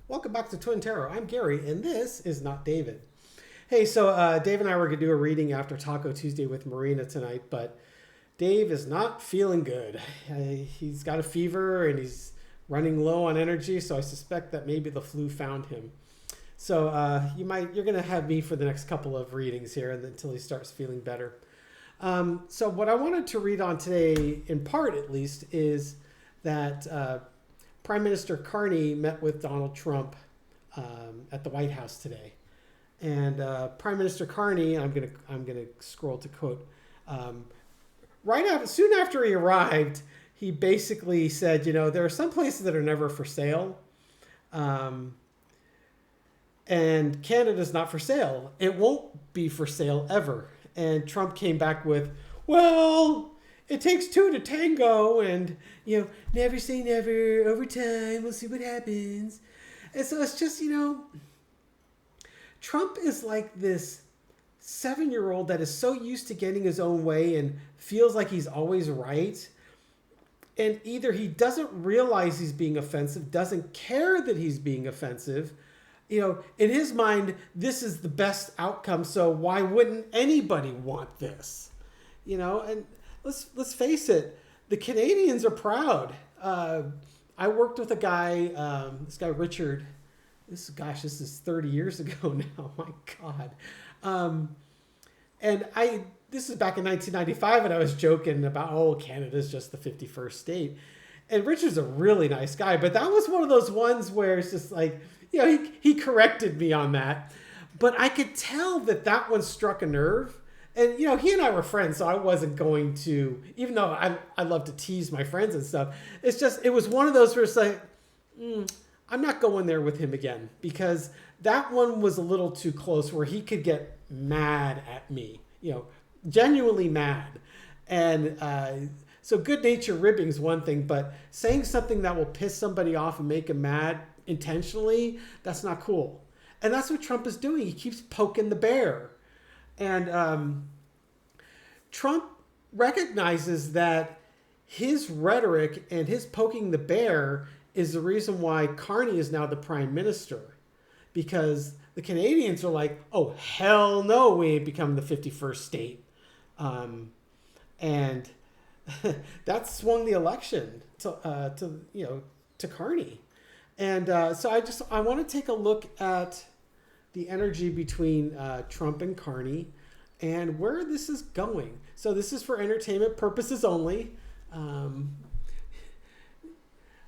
Welcome back to Twin Tarot. I'm Gary, and this is Not David. Hey, so Dave and I were going to do a reading after Taco Tuesday with Marina tonight, but Dave is not feeling good. He's got a fever, and he's running low on energy, so I suspect that maybe the flu found him. So you're going to have me for the next couple of readings here until he starts feeling better. So what I wanted to read on today, in part at least, is that Prime Minister Carney met with Donald Trump at the White House today, and Prime Minister Carney, I'm gonna scroll to quote, soon after he arrived, he basically said, there are some places that are never for sale, and Canada's not for sale. It won't be for sale ever. And Trump came back with, well, it takes two to tango, and, never say never, over time, we'll see what happens. And so it's just, Trump is like this 7-year-old that is so used to getting his own way and feels like he's always right. And either he doesn't realize he's being offensive, doesn't care that he's being offensive. In his mind, this is the best outcome, so why wouldn't anybody want this? And let's face it, the Canadians are proud. I worked with a guy, this guy Richard. This is 30 years ago now. My God. This is back in 1995, and I was joking about, Canada's just the 51st state. And Richard's a really nice guy, but that was one of those ones where it's just like, he corrected me on that. But I could tell that one struck a nerve. And, he and I were friends, so I wasn't going to, even though I love to tease my friends and stuff, it was one of those where it's like, I'm not going there with him again, because that one was a little too close where he could get mad at me, genuinely mad. And so good-natured ribbing is one thing, but saying something that will piss somebody off and make them mad intentionally, that's not cool. And that's what Trump is doing. He keeps poking the bear. And Trump recognizes that his rhetoric and his poking the bear is the reason why Carney is now the prime minister. Because the Canadians are like, oh, hell no, we ain't become the 51st state. And that swung the election to Carney. And so I want to take a look at the energy between Trump and Carney and where this is going. So this is for entertainment purposes only.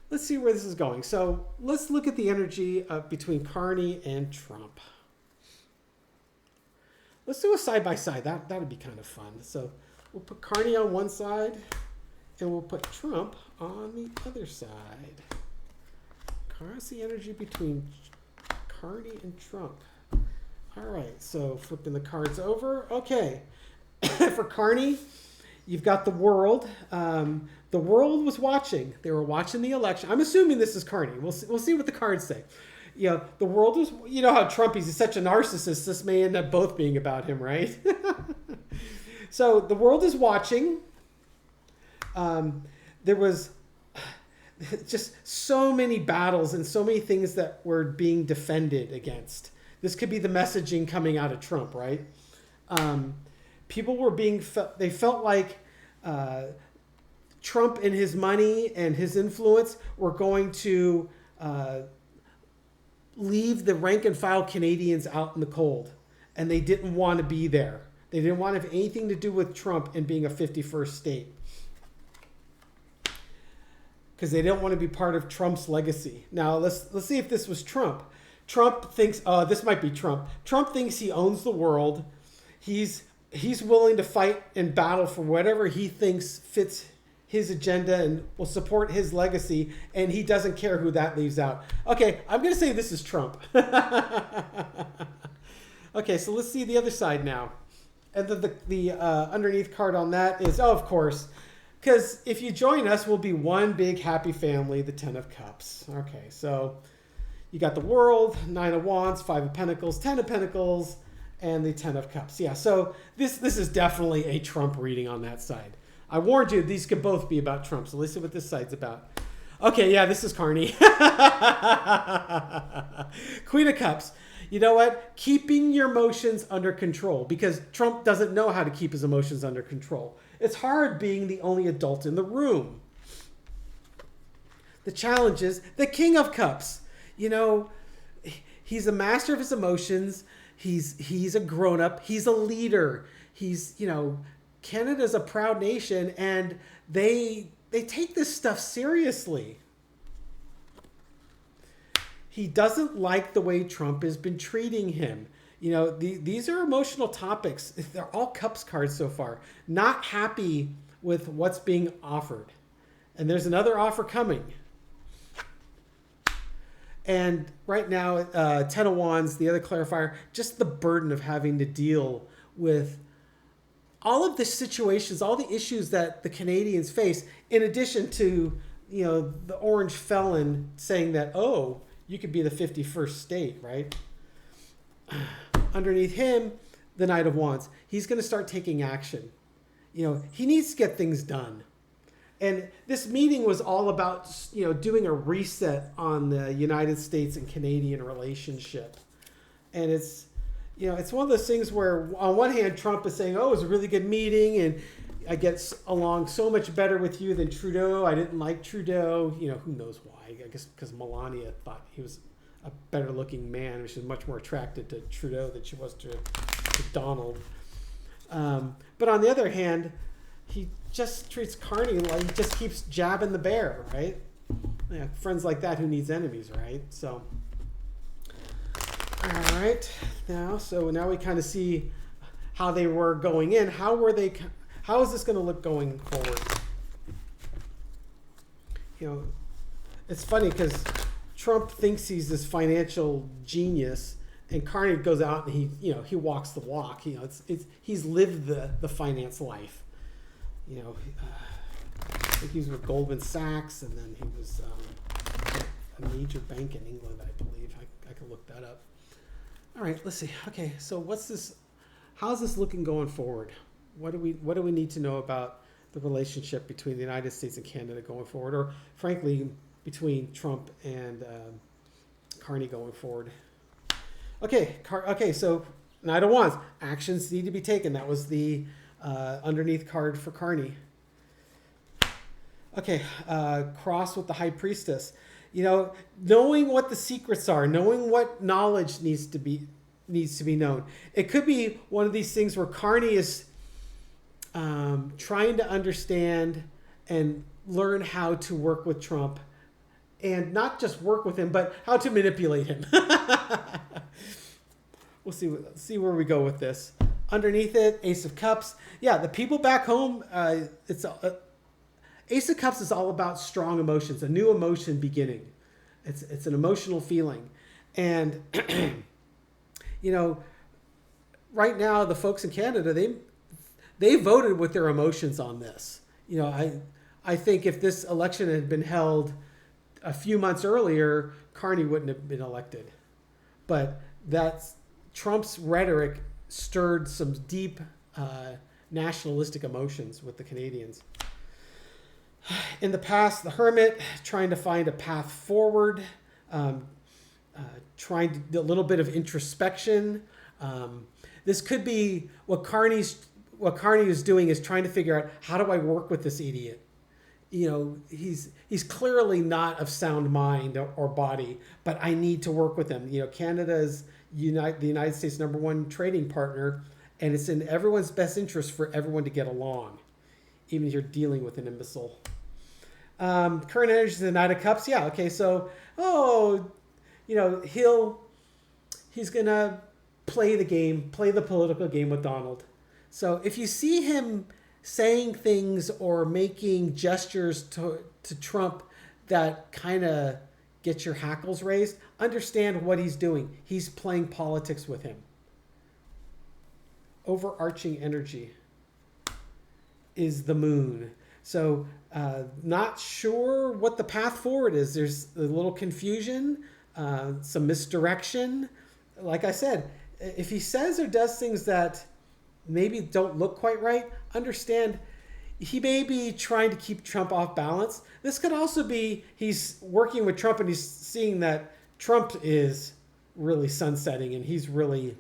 Let's see where this is going. So let's look at the energy between Carney and Trump. Let's do a side-by-side. That would be kind of fun. So we'll put Carney on one side, and we'll put Trump on the other side. Where's the energy between Carney and Trump? All right, so flipping the cards over. Okay, for Carney, you've got the world. The world was watching. They were watching the election. I'm assuming this is Carney. We'll see what the cards say. The world was, how Trump, he's such a narcissist. This may end up both being about him, right? So the world is watching. There was just so many battles and so many things that were being defended against. This could be the messaging coming out of Trump, right? People were they felt like Trump and his money and his influence were going to leave the rank and file Canadians out in the cold. And they didn't want to be there. They didn't want to have anything to do with Trump and being a 51st state, because they don't want to be part of Trump's legacy. Now, let's see if this was Trump. Trump thinks, this might be Trump. Trump thinks he owns the world. He's willing to fight and battle for whatever he thinks fits his agenda and will support his legacy, and he doesn't care who that leaves out. Okay, I'm going to say this is Trump. Okay, so let's see the other side now. And the underneath card on that is, of course, because if you join us, we'll be one big happy family, the 10 of Cups. Okay, so you got the world, 9 of Wands, 5 of Pentacles, 10 of Pentacles, and the 10 of Cups. Yeah, so this is definitely a Trump reading on that side. I warned you, these could both be about Trump, so let's see what this side's about. Okay, yeah, this is Carney. Queen of Cups. You know what? Keeping your emotions under control, because Trump doesn't know how to keep his emotions under control. It's hard being the only adult in the room. The challenge is the King of Cups. You know, he's a master of his emotions. He's a grown-up. He's a leader. Canada's a proud nation, and they take this stuff seriously. He doesn't like the way Trump has been treating him. These are emotional topics. They're all Cups cards so far. Not happy with what's being offered. And there's another offer coming. And right now, Ten of Wands, the other clarifier, just the burden of having to deal with all of the situations, all the issues that the Canadians face, in addition to, the orange felon saying that, oh, you could be the 51st state, right? Underneath him, the Knight of Wands. He's going to start taking action. He needs to get things done. And this meeting was all about, doing a reset on the United States and Canadian relationship. And it's one of those things where on one hand, Trump is saying, oh, it was a really good meeting and I get along so much better with you than Trudeau. I didn't like Trudeau. Who knows why? I guess because Melania thought he was a better looking man. She was much more attracted to Trudeau than she was to Donald. But on the other hand, he just treats Carney like he just keeps jabbing the bear, right? Yeah, friends like that, who needs enemies, right? So, all right. Now we kind of see how they were going in. How is this going to look going forward? It's funny because Trump thinks he's this financial genius, and Carney goes out and he walks the walk. He's lived the finance life. I think he was with Goldman Sachs, and then he was a major bank in England, I believe. I can look that up. All right, let's see. Okay, so what's this? How's this looking going forward? What do we need to know about the relationship between the United States and Canada going forward, or frankly, between Trump and Carney going forward? Okay, so Knight of Wands. Actions need to be taken. That was the underneath card for Carney. Okay, cross with the High Priestess. Knowing what the secrets are, knowing what knowledge needs to be known. It could be one of these things where Carney is trying to understand and learn how to work with Trump, and not just work with him, but how to manipulate him. We'll see where we go with this. Underneath it, Ace of Cups. Yeah, the people back home, Ace of Cups is all about strong emotions, a new emotion beginning. It's an emotional feeling. And, right now, the folks in Canada, they voted with their emotions on this. I think if this election had been held a few months earlier, Carney wouldn't have been elected. But that's Trump's rhetoric stirred some deep nationalistic emotions with the Canadians. In the past, the Hermit, trying to find a path forward, trying to do a little bit of introspection. This could be what Carney is doing, is trying to figure out, how do I work with this idiot? He's clearly not of sound mind or body, but I need to work with him. Canada is the United States' #1 trading partner, and it's in everyone's best interest for everyone to get along, even if you're dealing with an imbecile. Current energy is the Knight of Cups. Yeah, okay, so, he's going to play the political game with Donald. So if you see him saying things or making gestures to Trump that kind of get your hackles raised, understand what he's doing. He's playing politics with him. Overarching energy is the Moon. So not sure what the path forward is. There's a little confusion, some misdirection. Like I said, if he says or does things that maybe don't look quite right, understand he may be trying to keep Trump off balance. This could also be he's working with Trump and he's seeing that Trump is really sunsetting, and he's really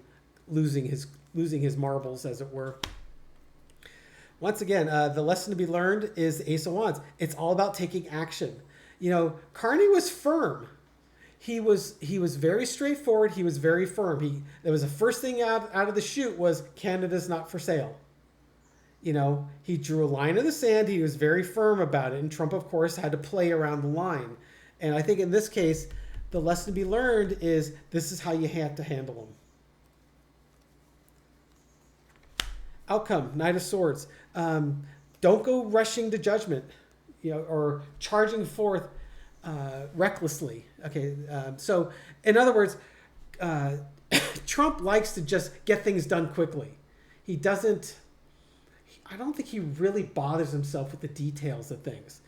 losing his marbles, as it were. Once again, the lesson to be learned is the Ace of Wands. It's all about taking action. Carney was firm. He was very straightforward. He was very firm. That was the first thing out of the chute was Canada's not for sale. He drew a line in the sand. He was very firm about it. And Trump, of course, had to play around the line. And I think in this case, the lesson to be learned is this is how you have to handle them. Outcome, Knight of Swords. Don't go rushing to judgment, or charging forth recklessly. Okay, so in other words, Trump likes to just get things done quickly. He doesn't. I don't think he really bothers himself with the details of things,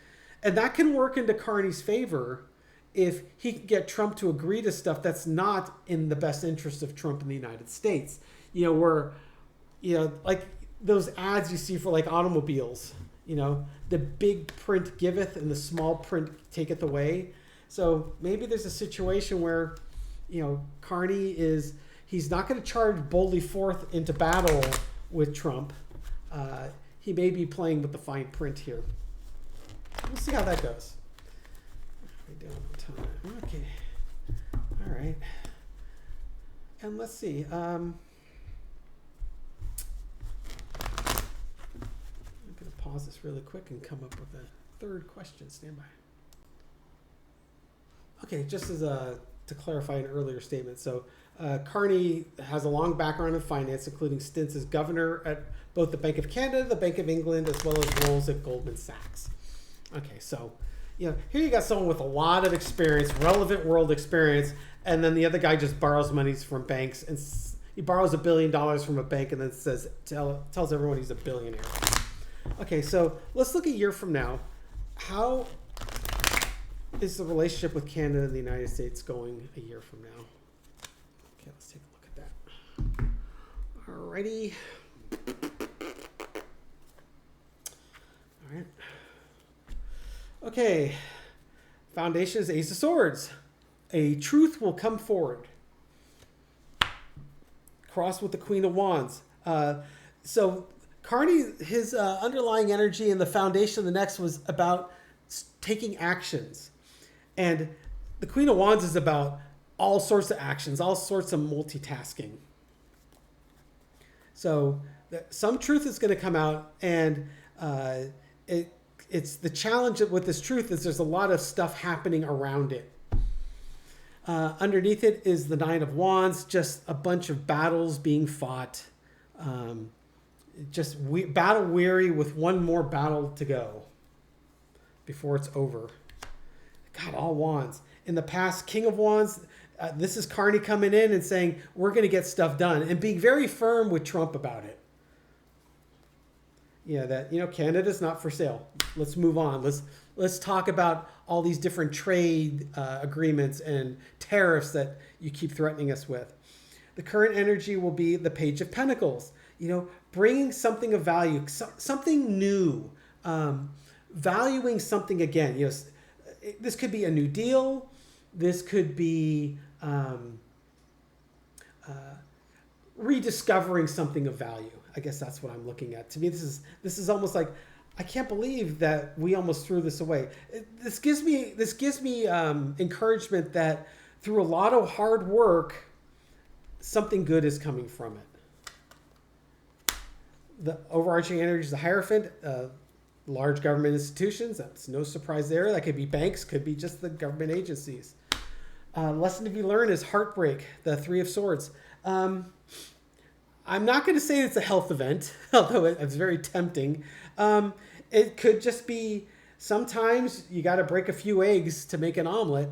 and that can work into Carney's favor if he can get Trump to agree to stuff that's not in the best interest of Trump in the United States. Like those ads you see for like automobiles, the big print giveth and the small print taketh away. So maybe there's a situation where, Carney he's not going to charge boldly forth into battle with Trump. He may be playing with the fine print here. We'll see how that goes. We're down on time. Okay. All right. And let's see. Pause this really quick and come up with a third question. Stand by. Okay, just to clarify an earlier statement. So Carney has a long background in finance, including stints as governor at both the Bank of Canada, the Bank of England, as well as roles at Goldman Sachs. Okay, so here you got someone with a lot of experience, relevant world experience, and then the other guy just borrows monies from banks, and he borrows $1 billion from a bank and then tells everyone he's a billionaire. Okay, so let's look a year from now. How is the relationship with Canada and the United States going a year from now? Okay, let's take a look at that. Alrighty. All right. Okay. Foundation is Ace of Swords. A truth will come forward. Cross with the Queen of Wands. So Carney, his underlying energy in the foundation of the next was about taking actions. And the Queen of Wands is about all sorts of actions, all sorts of multitasking. So some truth is going to come out, and it's the challenge with this truth is there's a lot of stuff happening around it. Underneath it is the Nine of Wands, just a bunch of battles being fought. Battle weary with one more battle to go before it's over. God, all wands. In the past, King of Wands, this is Carney coming in and saying, we're going to get stuff done, and being very firm with Trump about it. Canada's not for sale. Let's move on. Let's talk about all these different trade agreements and tariffs that you keep threatening us with. The current energy will be the Page of Pentacles. Bringing something of value, something new, valuing something again. This could be a new deal. This could be rediscovering something of value. I guess that's what I'm looking at. To me, this is almost like, I can't believe that we almost threw this away. This gives me encouragement that through a lot of hard work, something good is coming from it. The overarching energy is the Hierophant, large government institutions. That's no surprise there. That could be banks, could be just the government agencies. Lesson to be learned is heartbreak, the Three of Swords. I'm not going to say it's a health event, although it's very tempting. It could just be sometimes you got to break a few eggs to make an omelet.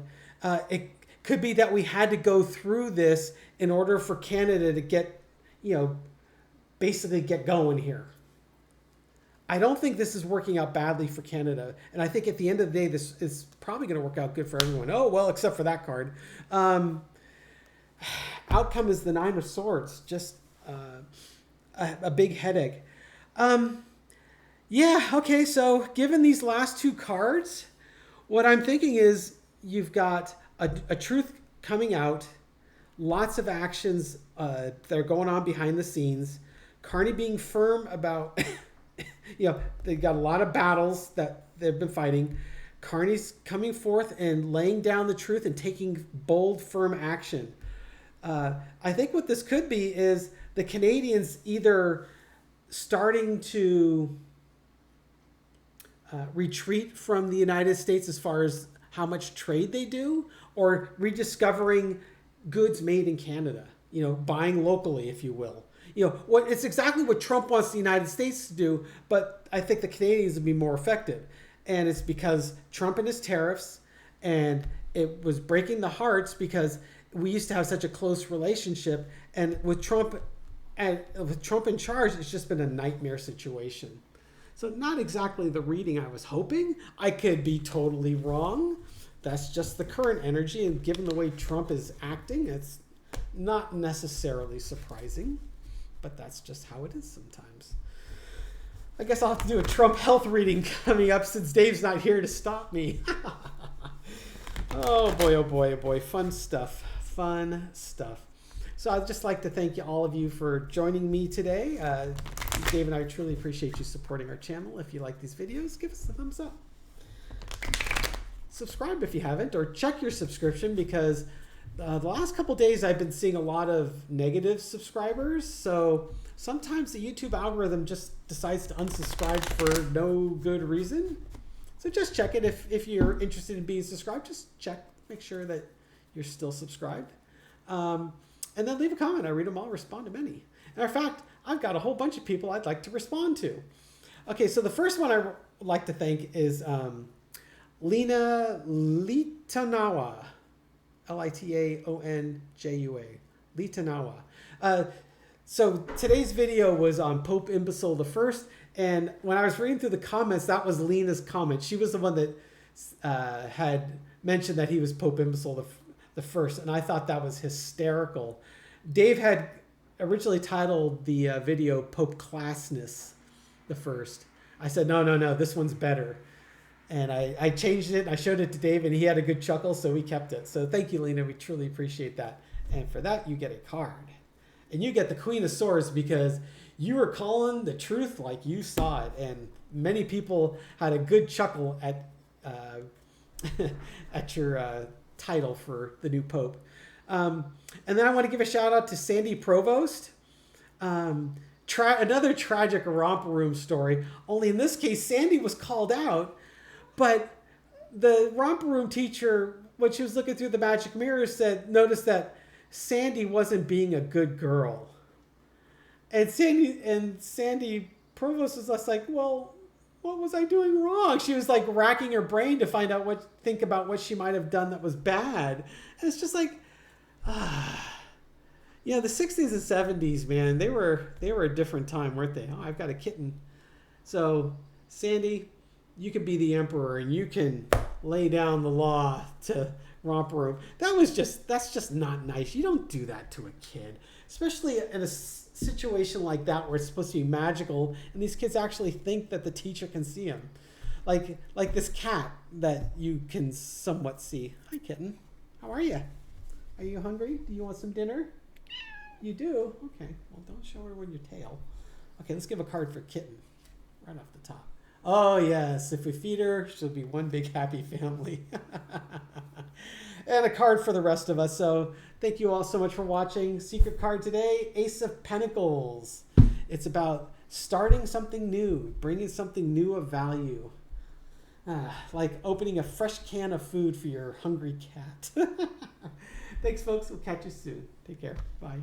It could be that we had to go through this in order for Canada to get, basically get going here. I don't think this is working out badly for Canada. And I think at the end of the day, this is probably going to work out good for everyone. Oh, well, except for that card. Outcome is the Nine of Swords. Just a big headache. Okay, so given these last two cards, what I'm thinking is you've got a truth coming out, lots of actions that are going on behind the scenes. Carney being firm about, they've got a lot of battles that they've been fighting. Carney's coming forth and laying down the truth and taking bold, firm action. I think what this could be is the Canadians either starting to retreat from the United States as far as how much trade they do, or rediscovering goods made in Canada, buying locally, if you will. It's exactly what Trump wants the United States to do, but I think the Canadians would be more effective. And it's because Trump and his tariffs, and it was breaking the hearts because we used to have such a close relationship. And with Trump in charge, it's just been a nightmare situation. So not exactly the reading I was hoping. I could be totally wrong. That's just the current energy. And given the way Trump is acting, it's not necessarily surprising. But that's just how it is sometimes. I guess I'll have to do a Trump health reading coming up since Dave's not here to stop me. Oh boy, oh boy, oh boy. Fun stuff. Fun stuff. So I'd just like to thank all of you for joining me today. Dave and I truly appreciate you supporting our channel. If you like these videos, give us a thumbs up. Subscribe if you haven't, or check your subscription, because the last couple days I've been seeing a lot of negative subscribers. So sometimes the YouTube algorithm just decides to unsubscribe for no good reason. So just check it. If you're interested in being subscribed, just check, make sure that you're still subscribed. And then leave a comment. I read them all, respond to many. And in fact, I've got a whole bunch of people I'd like to respond to. Okay, so the first one I would like to thank is Lena Litanawa. Litaonjua. Litanawa. So today's video was on Pope Imbecile the First. And when I was reading through the comments, that was Lena's comment. She was the one that had mentioned that he was Pope Imbecile the First. And I thought that was hysterical. Dave had originally titled the video Pope Classness the First. I said, no, this one's better. And I changed it. I showed it to Dave, and he had a good chuckle, so we kept it. So thank you, Lena. We truly appreciate that. And for that, you get a card. And you get the Queen of Swords because you were calling the truth like you saw it. And many people had a good chuckle at at your title for the new Pope. And then I want to give a shout out to Sandy Provost. Another tragic romper room story. Only in this case, Sandy was called out. But the romper room teacher, when she was looking through the magic mirror, noticed that Sandy wasn't being a good girl. And Sandy Provost was just like, well, what was I doing wrong? She was like racking her brain to think about what she might have done that was bad. And it's just like, the 60s and 70s, man, they were a different time, weren't they? Oh, I've got a kitten. So Sandy, you can be the emperor and you can lay down the law to romper room. That's just not nice. You don't do that to a kid, especially in a situation like that where it's supposed to be magical and these kids actually think that the teacher can see them. Like this cat that you can somewhat see. Hi, kitten. How are you? Are you hungry? Do you want some dinner? You do? Okay. Well, don't show her with your tail. Okay, let's give a card for kitten right off the top. Oh, yes. If we feed her, she'll be one big happy family. And a card for the rest of us. So thank you all so much for watching. Secret card today, Ace of Pentacles. It's about starting something new, bringing something new of value. Like opening a fresh can of food for your hungry cat. Thanks, folks. We'll catch you soon. Take care. Bye.